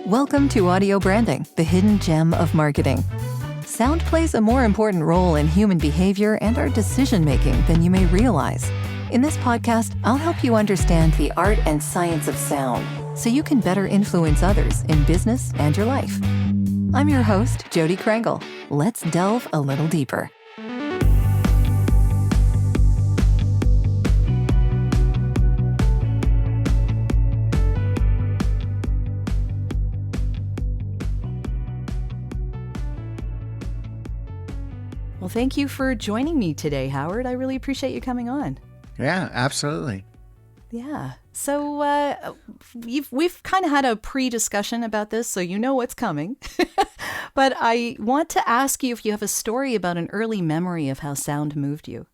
Welcome to Audio Branding, the hidden gem of marketing. Sound plays a more important role in human behavior and our decision-making than you may realize. In this podcast, I'll help you understand the art and science of sound so you can better influence others in business and your life. I'm your host, Jodi Krangle. Let's delve a little deeper. Well, thank you for joining me today, Howard. I really appreciate you coming on. Yeah, absolutely. Yeah. So we've kind of had a pre-discussion about this, so you know what's coming. But I want to ask you if you have a story about an early memory of how sound moved you.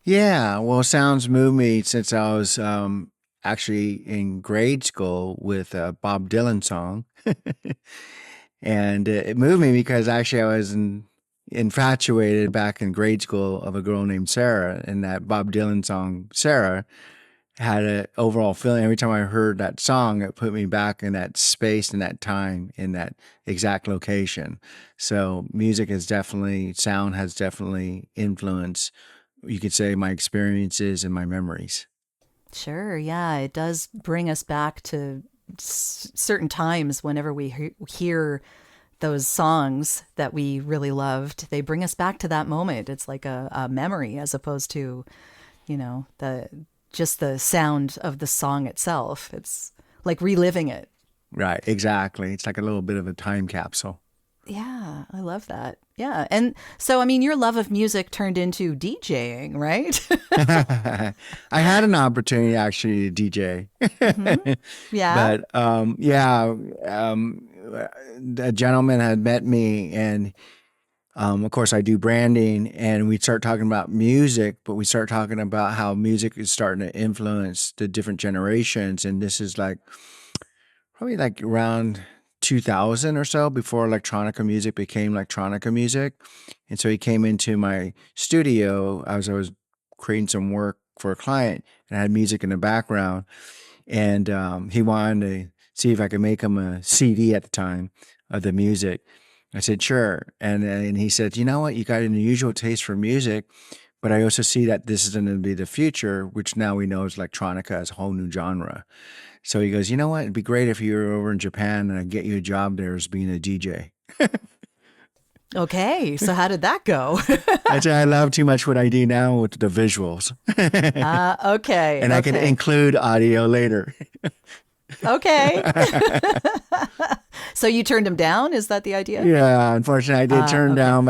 Yeah, well, sounds moved me since I was actually in grade school with a Bob Dylan song. And it moved me because actually I was infatuated back in grade school of a girl named Sarah, and that Bob Dylan song, Sarah, had an overall feeling. Every time I heard that song, it put me back in that space and that time in that exact location. So sound has definitely influenced, you could say, my experiences and my memories. Sure. Yeah. It does bring us back to certain times whenever we hear those songs that we really loved. They bring us back to that moment. It's like a memory as opposed to, just the sound of the song itself. It's like reliving it. Right, exactly. It's like a little bit of a time capsule. Yeah, I love that. Yeah. And so, your love of music turned into DJing, right? I had an opportunity actually to DJ. Mm-hmm. Yeah. But a gentleman had met me, and of course I do branding, and we start talking about music, but we start talking about how music is starting to influence the different generations. And this is probably around 2000 or so, before electronica music became electronica music. And so he came into my studio as I was creating some work for a client, and I had music in the background. And he wanted to see if I could make him a CD at the time of the music. I said, sure. And he said, you know what? You got an unusual taste for music, but I also see that this is going to be the future, which now we know is electronica as a whole new genre. So he goes, you know what? It'd be great if you were over in Japan and I'd get you a job there as being a DJ. Okay. So how did that go? I said, I love too much what I do now with the visuals. Okay. And I can include audio later. Okay. So you turned him down? Is that the idea? Yeah, unfortunately, I did turn down.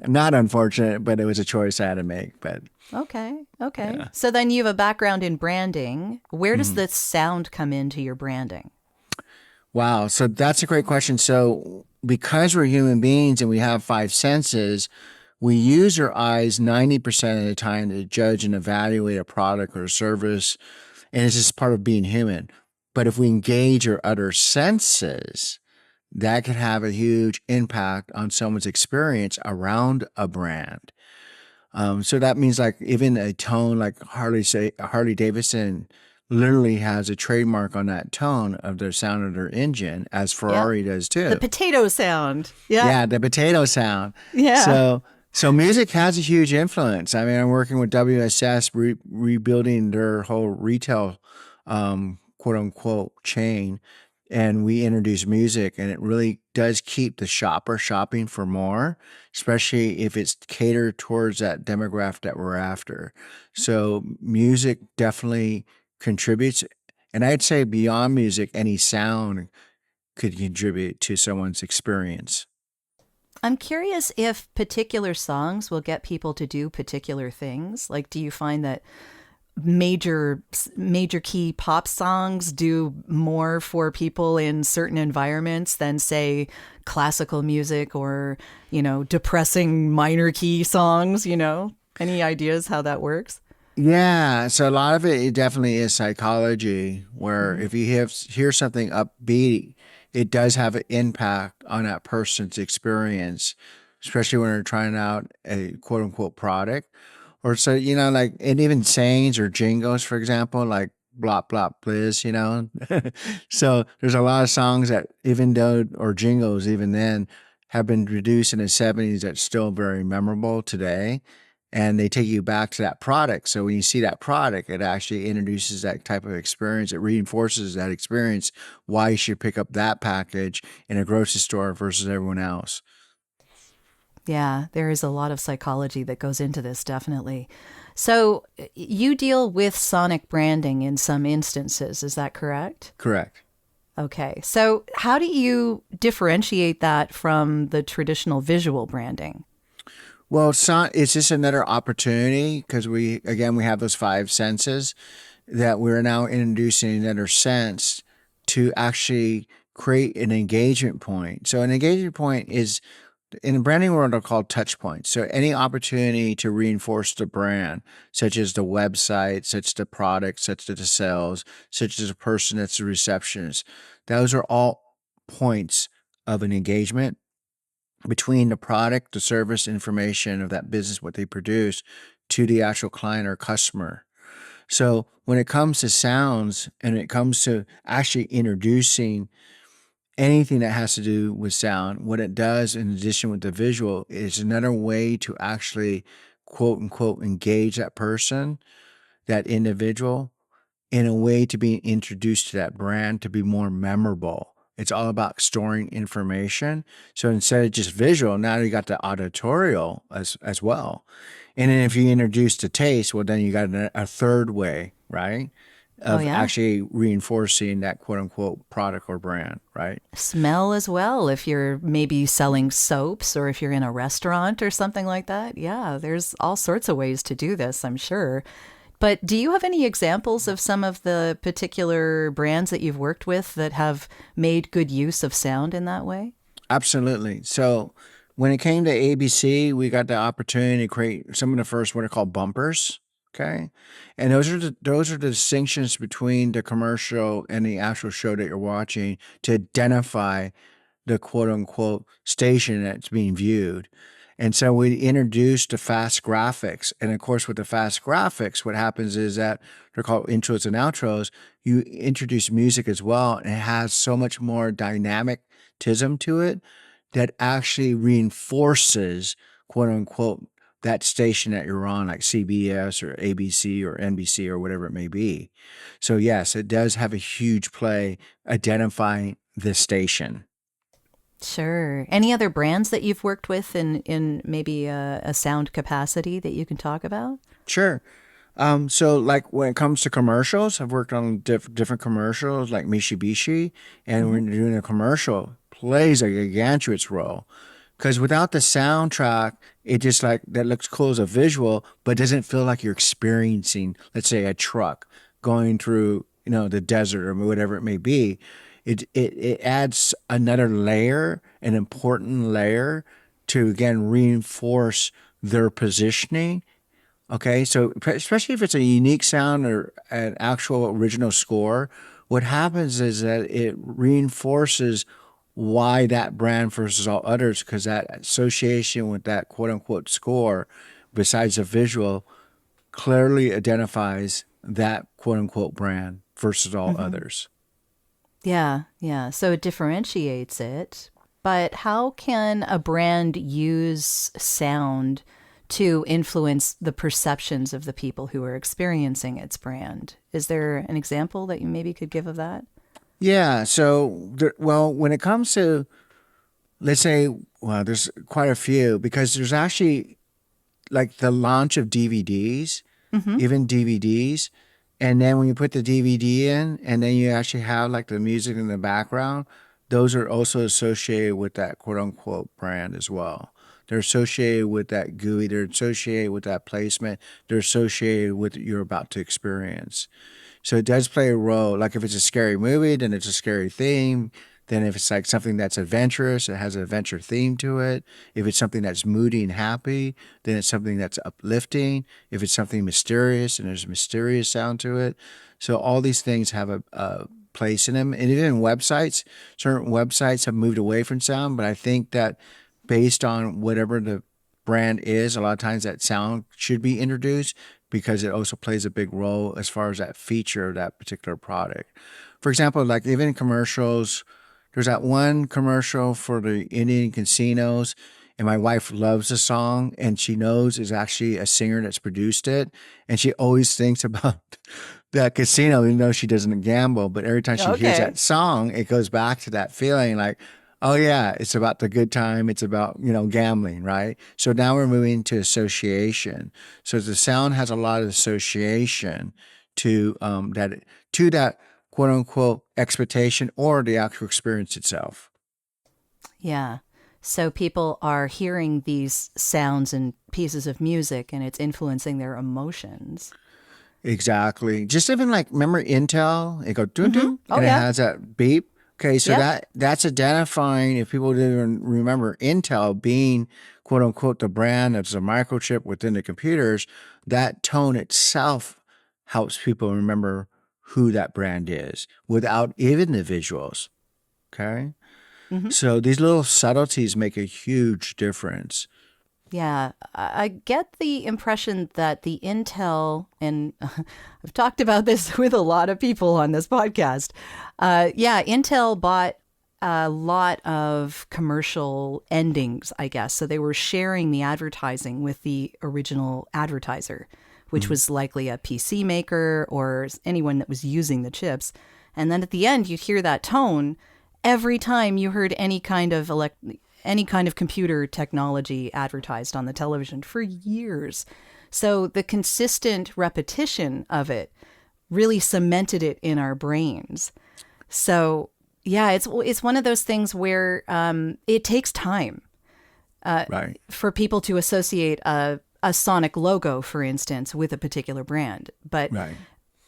Not unfortunate, but it was a choice I had to make. But Okay. yeah. So then you have a background in branding. Where does the sound come into your branding? Wow. So that's a great question. So because we're human beings and we have five senses, we use our eyes 90% of the time to judge and evaluate a product or a service. And it's just part of being human. But if we engage our other senses, that can have a huge impact on someone's experience around a brand. So that means even a tone like Harley Davidson literally has a trademark on that tone of their sound of their engine, as Ferrari does too. The potato sound. Yeah. Yeah, the potato sound. Yeah. So music has a huge influence. I'm working with WSS rebuilding their whole retail quote unquote chain. And we introduce music, and it really does keep the shopper shopping for more, especially if it's catered towards that demographic that we're after. So music definitely contributes. And I'd say beyond music, any sound could contribute to someone's experience. I'm curious if particular songs will get people to do particular things. Like, do you find that major key pop songs do more for people in certain environments than, say, classical music or, depressing minor key songs? Any ideas how that works? Yeah, so a lot of it definitely is psychology, where if you hear something upbeat, it does have an impact on that person's experience, especially when they're trying out a quote unquote product. Or so, and even sayings or jingles, for example, like blop blop bliss, you know. So there's a lot of songs that even though or jingles even then have been reduced in the 70s that's still very memorable today. And they take you back to that product. So when you see that product, it actually introduces that type of experience. It reinforces that experience, why you should pick up that package in a grocery store versus everyone else. Yeah, there is a lot of psychology that goes into this, definitely. So you deal with sonic branding in some instances, is that correct? Correct. Okay. So how do you differentiate that from the traditional visual branding? Well, it's just another opportunity because we have those five senses that we're now introducing another sense to actually create an engagement point. So an engagement point is in the branding world are called touch points. So any opportunity to reinforce the brand, such as the website, such as the product, such as the sales, such as a person that's the receptionist, those are all points of an engagement between the product, the service, information of that business, what they produce, to the actual client or customer. So when it comes to sounds and it comes to actually introducing anything that has to do with sound, what it does in addition with the visual is another way to actually quote unquote engage that person, that individual, in a way to be introduced to that brand to be more memorable. It's all about storing information. So instead of just visual, now you got the auditorial as well. And then if you introduce the taste, well, then you got a third way, right? Oh, Of yeah. actually reinforcing that quote unquote product or brand, right? Smell as well, if you're maybe selling soaps or if you're in a restaurant or something like that. Yeah, there's all sorts of ways to do this, I'm sure. But do you have any examples of some of the particular brands that you've worked with that have made good use of sound in that way? Absolutely. So when it came to ABC, we got the opportunity to create some of the first what are called bumpers. Okay. And those are the distinctions between the commercial and the actual show that you're watching to identify the quote unquote station that's being viewed. And so we introduced the fast graphics. And of course, with the fast graphics, what happens is that they're called intros and outros. You introduce music as well, and it has so much more dynamicism to it that actually reinforces, quote unquote, that station that you're on, like CBS or ABC or NBC or whatever it may be. So, yes, it does have a huge play identifying the station. Sure. Any other brands that you've worked with in maybe a sound capacity that you can talk about? Sure. So like when it comes to commercials, I've worked on different commercials like Mitsubishi, and Hmm. when you're doing a commercial, plays a gargantuous role. Because without the soundtrack, it just like that looks cool as a visual, but doesn't feel like you're experiencing, let's say, a truck going through, the desert or whatever it may be. It adds another layer, an important layer to again reinforce their positioning. Okay, so especially if it's a unique sound or an actual original score, what happens is that it reinforces why that brand versus all others, because that association with that quote unquote score, besides the visual, clearly identifies that quote unquote brand versus all Hmm. others. Yeah, yeah. So it differentiates it. But how can a brand use sound to influence the perceptions of the people who are experiencing its brand? Is there an example that you maybe could give of that? Yeah, so well, when it comes to let's say, well, there's quite a few because there's actually like the launch of DVDs, Hmm. even DVDs. And then when you put the DVD in and then you actually have like the music in the background, those are also associated with that quote unquote brand as well. They're associated with that GUI, they're associated with that placement, they're associated with what you're about to experience. So it does play a role. Like if it's a scary movie, then it's a scary theme. Then if it's like something that's adventurous, it has an adventure theme to it. If it's something that's moody and happy, then it's something that's uplifting. If it's something mysterious, and there's a mysterious sound to it. So all these things have a place in them. And even websites, certain websites have moved away from sound, but I think that based on whatever the brand is, a lot of times that sound should be introduced because it also plays a big role as far as that feature of that particular product. For example, like even in commercials, there's that one commercial for the Indian casinos, and my wife loves the song, and she knows it's actually a singer that's produced it, and she always thinks about that casino, even though she doesn't gamble. But every time she hears Okay. that song, it goes back to that feeling, like, oh yeah, it's about the good time. It's about gambling, right? So now we're moving to association. So the sound has a lot of association to that quote unquote expectation or the actual experience itself. Yeah. So people are hearing these sounds and pieces of music and it's influencing their emotions. Exactly. Just even like remember Intel, it go doo Mm-hmm. doo, Oh, and it yeah. has that beep. Okay, so Yep. that's identifying if people didn't remember Intel being quote unquote the brand that's a microchip within the computers, that tone itself helps people remember who that brand is without even the visuals. Okay. Mm-hmm. So these little subtleties make a huge difference. Yeah, I get the impression that the Intel, and I've talked about this with a lot of people on this podcast. Yeah, Intel bought a lot of commercial endings, I guess. So they were sharing the advertising with the original advertiser, which Mhm. was likely a PC maker or anyone that was using the chips. And then at the end, you'd hear that tone every time you heard any kind of computer technology advertised on the television for years. So the consistent repetition of it really cemented it in our brains. So yeah, it's one of those things where it takes time Right. for people to associate a Sonic logo, for instance, with a particular brand. But Right.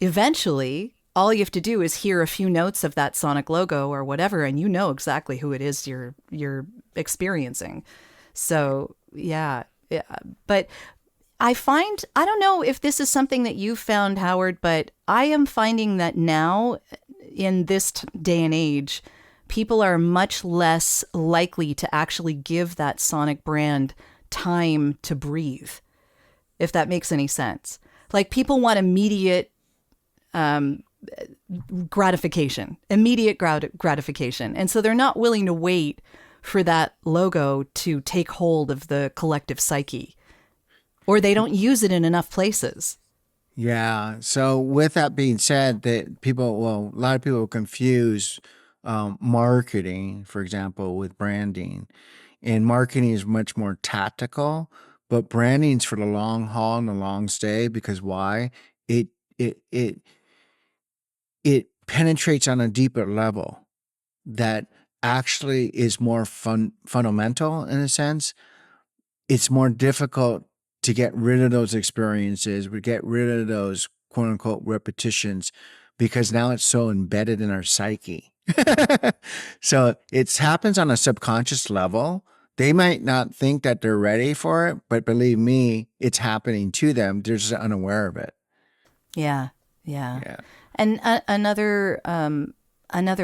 eventually, all you have to do is hear a few notes of that Sonic logo or whatever, and you know exactly who it is you're experiencing. So yeah. But I don't know if this is something that you found, Howard, but I am finding that now in this day and age, people are much less likely to actually give that Sonic brand time to breathe, if that makes any sense. Like people want immediate gratification. And so they're not willing to wait for that logo to take hold of the collective psyche, or they don't use it in enough places. Yeah. So with that being said, that a lot of people confuse marketing, for example, with branding. And marketing is much more tactical, but branding's for the long haul and the long stay. Because why? It it it it penetrates on a deeper level that actually is more fundamental in a sense. It's more difficult to get rid of those experiences, we get rid of those quote unquote repetitions because now it's so embedded in our psyche. So it happens on a subconscious level. They might not think that they're ready for it, but believe me, it's happening to them. They're just unaware of it. Yeah, yeah. Yeah. And another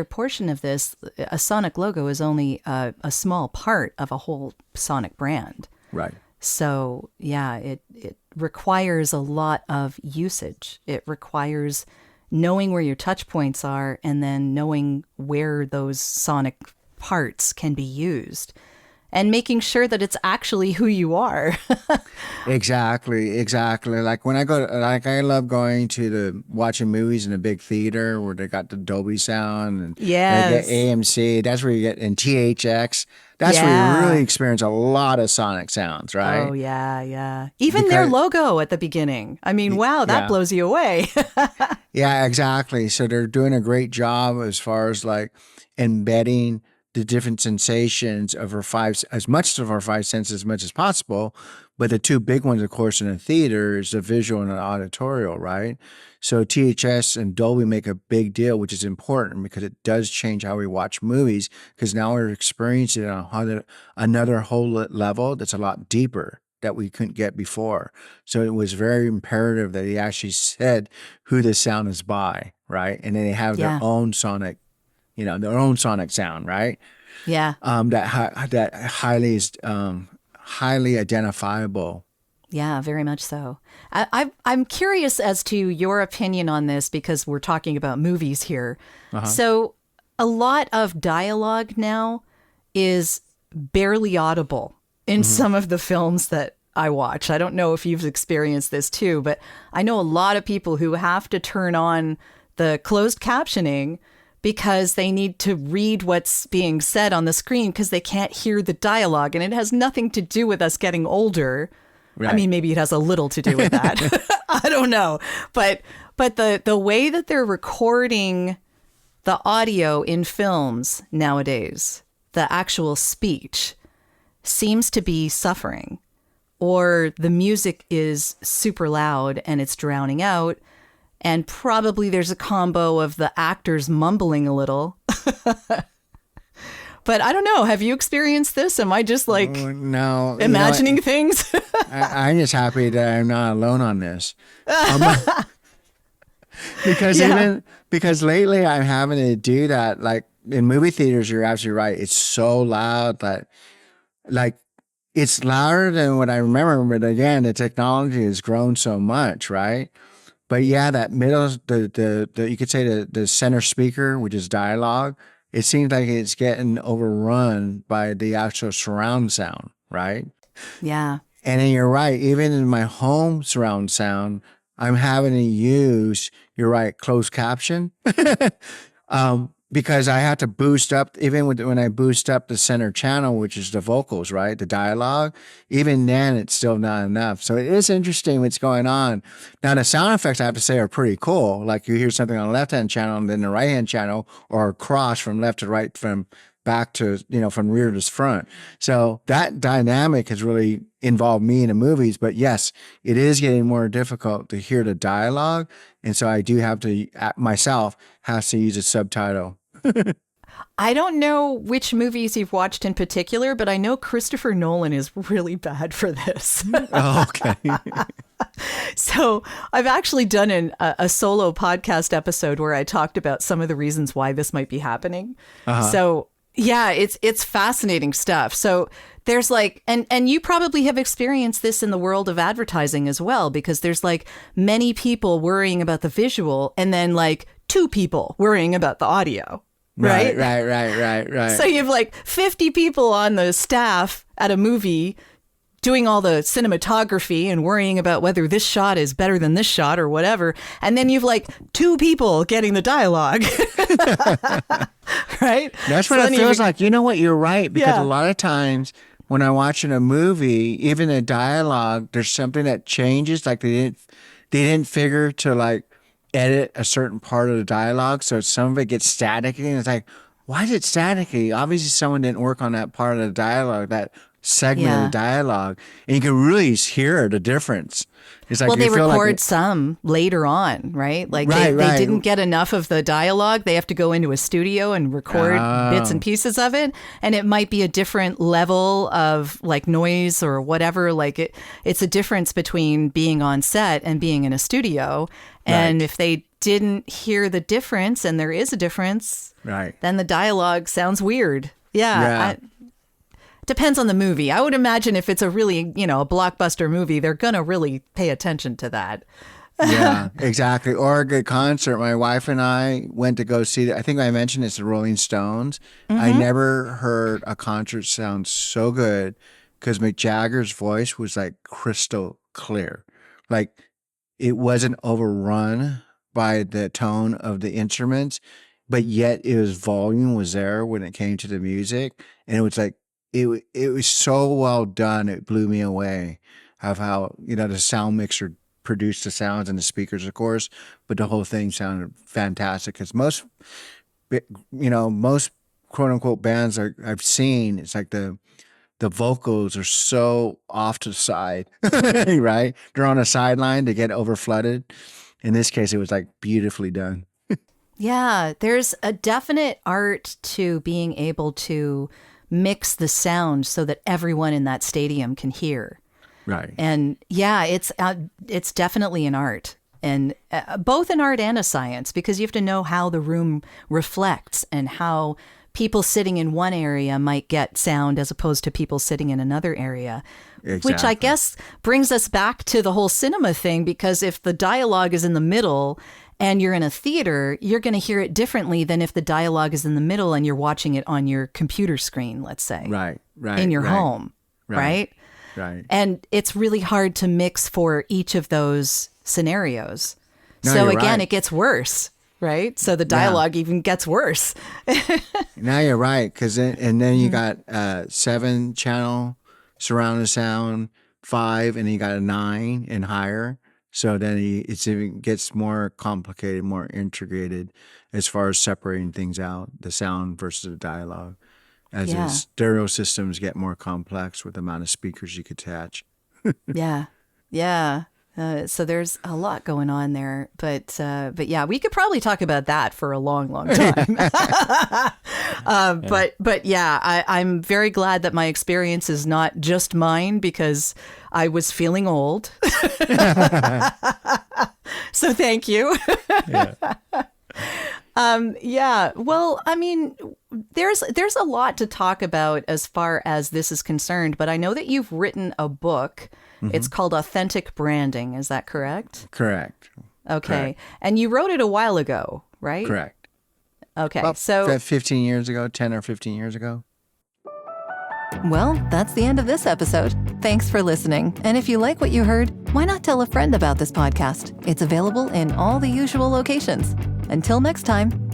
portion of this, a Sonic logo is only a small part of a whole Sonic brand. Right. So yeah, it requires a lot of usage. It requires knowing where your touch points are and then knowing where those sonic parts can be used and making sure that it's actually who you are. Exactly, exactly. Like when I love going to the watching movies in a big theater where they got the Dolby sound and I get Yes. AMC. That's where you get in THX. That's where you really Yeah. experience a lot of sonic sounds, Oh right? yeah, yeah. Even their Because logo at the beginning. I mean, wow, that yeah, blows you away. yeah, exactly. So they're doing a great job as far as like embedding the different sensations of our as much of our five senses as much as possible. But the two big ones, of course, in a theater is the visual and the auditorial, right? So THS and Dolby make a big deal, which is important because it does change how we watch movies because now we're experiencing it on another whole level that's a lot deeper that we couldn't get before. So it was very imperative that he actually said who the sound is by, right? And then they have their Yeah. own sonic, their own sonic sound, right? Yeah. That highly is highly identifiable Yeah, very much so. I'm curious as to your opinion on this because we're talking about movies here. Uh-huh. So a lot of dialogue now is barely audible in Hmm. some of the films that I watch. I don't know if you've experienced this too, but I know a lot of people who have to turn on the closed captioning because they need to read what's being said on the screen because they can't hear the dialogue. And it has nothing to do with us getting older. I Right. mean, maybe it has a little to do with that. I don't know. But the way that they're recording the audio in films nowadays, the actual speech, seems to be suffering. Or the music is super loud and it's drowning out. And probably there's a combo of the actors mumbling a little. But I don't know. Have you experienced this? Am I just like Oh, no, imagining things? I'm just happy that I'm not alone on this. Because Yeah. because lately I'm having to do that. Like in movie theaters, you're absolutely right. It's so loud that like it's louder than what I remember. But again, the technology has grown so much, right? But yeah, that middle, the you could say the center speaker, which is dialogue, it seems like it's getting overrun by the actual surround sound, right? Yeah. And then you're right, even in my home surround sound, I'm having to use, you're right, closed caption. Because I have to boost up, even when I boost up the center channel, which is the vocals, right? The dialogue, even then it's still not enough. So it is interesting what's going on. Now, the sound effects, I have to say, are pretty cool. Like you hear something on the left hand channel and then the right hand channel, or cross from left to right, from back to, from rear to front. So that dynamic has really involved me in the movies. But yes, it is getting more difficult to hear the dialogue. And so I do have to, myself, has to use a subtitle. I don't know which movies you've watched in particular, but I know Christopher Nolan is really bad for this. Oh, okay. So I've actually done a solo podcast episode where I talked about some of the reasons why this might be happening. So yeah, it's fascinating stuff. So there's like, and you probably have experienced this in the world of advertising as well, because there's like many people worrying about the visual and then like two people worrying about the audio. Right? Right. So you have like 50 people on the staff at a movie doing all the cinematography and worrying about whether this shot is better than this shot or whatever. And then you've like two people getting the dialogue. Right? That's So what then it feels like. You know what? You're right. Because Yeah. a lot of times when I'm watching a movie, even the dialogue, there's something that changes. Like they didn't figure to like edit a certain part of the dialogue. So some of it gets staticky. And it's like, why is it staticky? Obviously someone didn't work on that part of the dialogue, that segment of the Yeah. dialogue. And you can really hear the difference. It's like Well, they you feel record like some later on, right? Like Right, they right. didn't get enough of the dialogue. They have to go into a studio and record bits Oh. and pieces of it. And it might be a different level of like noise or whatever. Like it's a difference between being on set and being in a studio. And Right. if they didn't hear the difference, and there is a difference, right. then the dialogue sounds weird. Yeah. Yeah. Depends on the movie. I would imagine if it's a really, a blockbuster movie, they're going to really pay attention to that. Yeah, exactly. Or a good concert. My wife and I went to go see. I think I mentioned it's the Rolling Stones. I never heard a concert sound so good because Mick Jagger's voice was like crystal clear. Like it wasn't overrun by the tone of the instruments, but yet volume was there when it came to the music, and it was like it was so well done. It blew me away of how the sound mixer produced the sounds and the speakers, of course, but the whole thing sounded fantastic. Because most quote unquote bands I've seen, it's like the vocals are so off to the side, right? They're on a sideline to get over flooded. In this case, it was like beautifully done. Yeah, there's a definite art to being able to mix the sound so that everyone in that stadium can hear. Right. And yeah, it's definitely an art, and both an art and a science, because you have to know how the room reflects and how people sitting in one area might get sound as opposed to people sitting in another area. Exactly. Which I guess brings us back to the whole cinema thing, because if the dialogue is in the middle and you're in a theater, you're going to hear it differently than if the dialogue is in the middle and you're watching it on your computer screen, let's say. Right. In your home, right? Right. And it's really hard to mix for each of those scenarios. No, so you're again, right. it gets worse, right? So the dialogue even gets worse. Now you're right, and then you got 7-channel surround sound, 5, and then you got a 9 and higher. So then it even gets more complicated, more integrated as far as separating things out, the sound versus the dialogue. As the stereo systems get more complex with the amount of speakers you could attach. Yeah. So there's a lot going on there, but yeah, we could probably talk about that for a long, long time. But yeah, I'm very glad that my experience is not just mine, because I was feeling old. So thank you. Yeah. Well, I mean, there's a lot to talk about as far as this is concerned, but I know that you've written a book. Mm-hmm. It's called Authentic Branding. Is that correct? Correct. Okay. Correct. And you wrote it a while ago, right? Correct. Okay. About so 15 years ago, 10 or 15 years ago. Well, that's the end of this episode. Thanks for listening. And if you like what you heard, why not tell a friend about this podcast? It's available in all the usual locations. Until next time.